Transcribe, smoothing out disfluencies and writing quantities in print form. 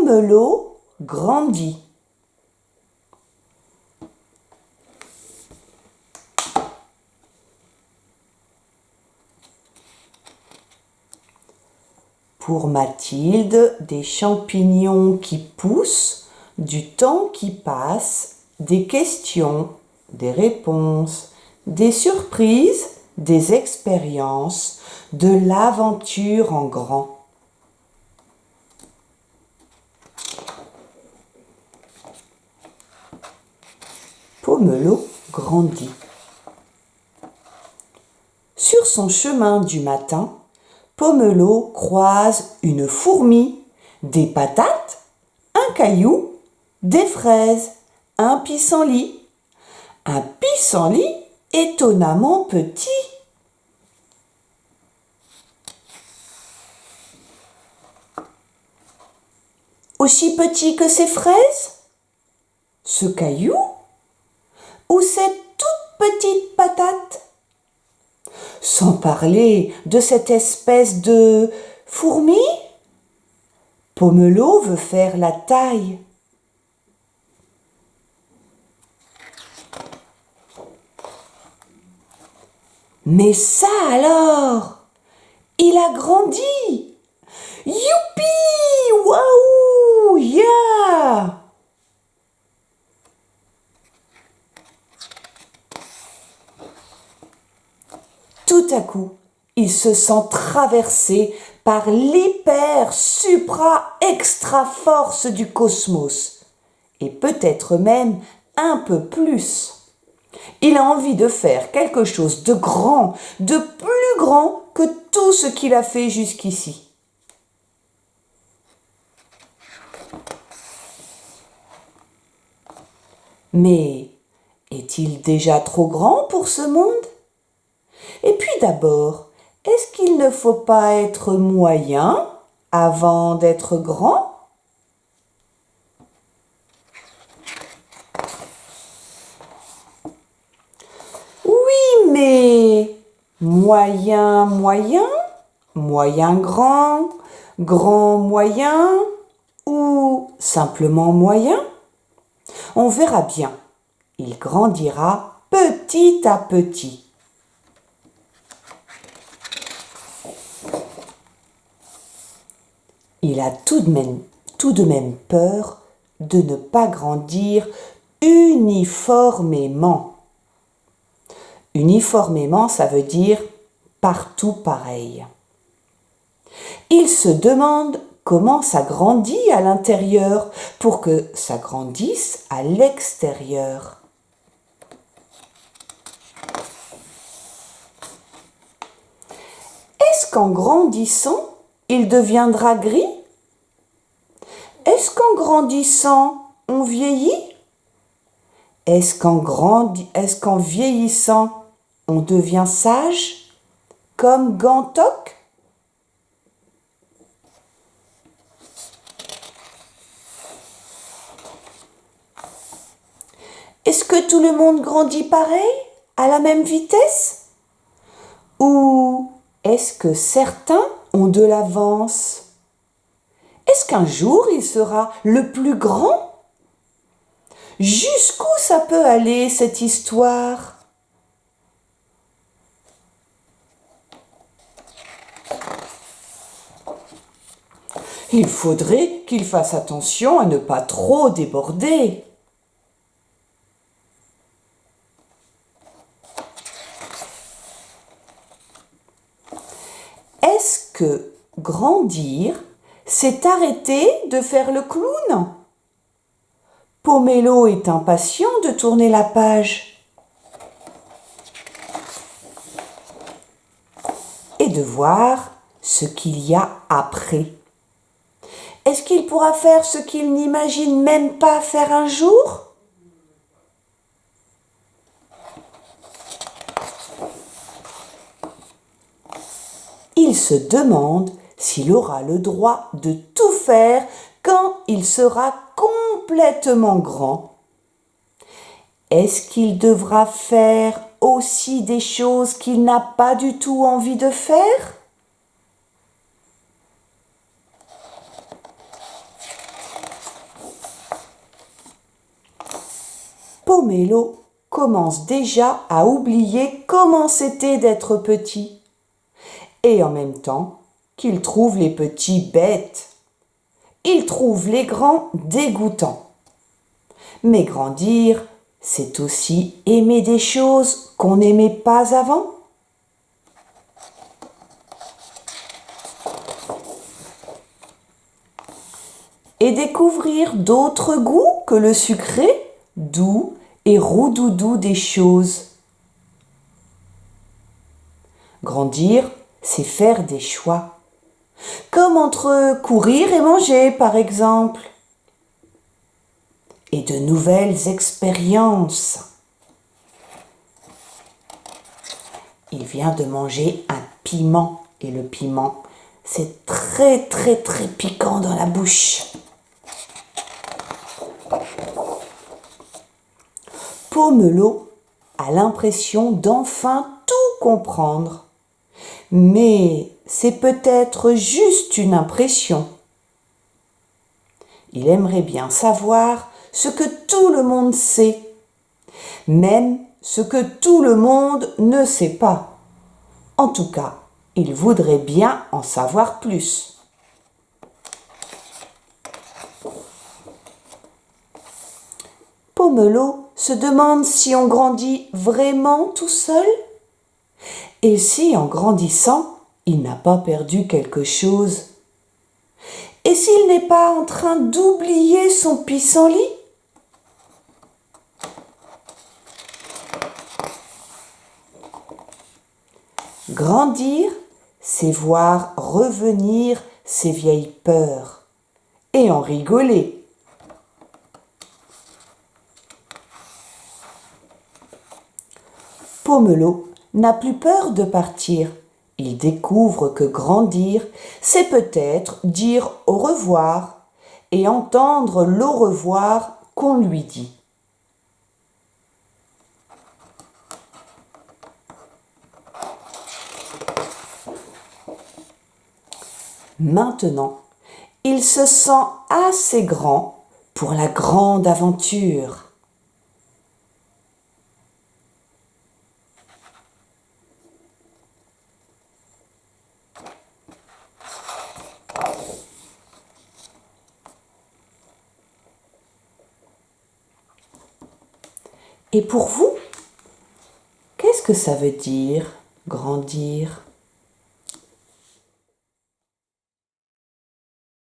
Pomelo grandit. Pour Mathilde, des champignons qui poussent, du temps qui passe, des questions, des réponses, des surprises, des expériences, de l'aventure en grand. Pomelo grandit. Sur son chemin du matin, Pomelo croise une fourmi, des patates, un caillou, des fraises, un pissenlit. Un pissenlit étonnamment petit. Aussi petit que ces fraises? Ce caillou? Ou cette toute petite patate? Sans parler de cette espèce de fourmi? Pomelo veut faire la taille. Mais ça alors! Il a grandi! Youpi! Waouh! Yeah! Tout à coup, il se sent traversé par l'hyper supra extra force du cosmos, et peut-être même un peu plus. Il a envie de faire quelque chose de grand, de plus grand que tout ce qu'il a fait jusqu'ici. Mais est-il déjà trop grand pour ce monde? Et puis d'abord, est-ce qu'il ne faut pas être moyen avant d'être grand? Oui, mais moyen, moyen, moyen grand, grand moyen ou simplement moyen? On verra bien. Il grandira petit à petit. Il a tout de même peur de ne pas grandir uniformément. Uniformément, ça veut dire partout pareil. Il se demande comment ça grandit à l'intérieur pour que ça grandisse à l'extérieur. Est-ce qu'en grandissant, il deviendra gris? Est-ce qu'en grandissant, on vieillit? Est-ce qu'en vieillissant, on devient sage, comme Gantoc? Est-ce que tout le monde grandit pareil, à la même vitesse? Ou est-ce que certains ont de l'avance? Est-ce qu'un jour il sera le plus grand? Jusqu'où ça peut aller cette histoire? Il faudrait qu'il fasse attention à ne pas trop déborder. Est-ce que grandir, c'est arrêter de faire le clown? Pomelo est impatient de tourner la page et de voir ce qu'il y a après. Est-ce qu'il pourra faire ce qu'il n'imagine même pas faire un jour? Il se demande s'il aura le droit de tout faire quand il sera complètement grand. Est-ce qu'il devra faire aussi des choses qu'il n'a pas du tout envie de faire? Pomelo commence déjà à oublier comment c'était d'être petit. Et en même temps qu'il trouve les petits bêtes, il trouve les grands dégoûtants. Mais grandir, c'est aussi aimer des choses qu'on n'aimait pas avant. Et découvrir d'autres goûts que le sucré, doux et roudoudou des choses. Grandir, c'est faire des choix. Comme entre courir et manger, par exemple. Et de nouvelles expériences. Il vient de manger un piment. Et le piment, c'est très très très piquant dans la bouche. Pomelo a l'impression d'enfin tout comprendre. Mais c'est peut-être juste une impression. Il aimerait bien savoir ce que tout le monde sait, même ce que tout le monde ne sait pas. En tout cas, il voudrait bien en savoir plus. Pomelo se demande si on grandit vraiment tout seul et si en grandissant, il n'a pas perdu quelque chose. Et s'il n'est pas en train d'oublier son pissenlit? Grandir, c'est voir revenir ses vieilles peurs et en rigoler. Pomelo n'a plus peur de partir. Il découvre que grandir, c'est peut-être dire au revoir et entendre l'au revoir qu'on lui dit. Maintenant, il se sent assez grand pour la grande aventure. Et pour vous, qu'est-ce que ça veut dire, grandir ?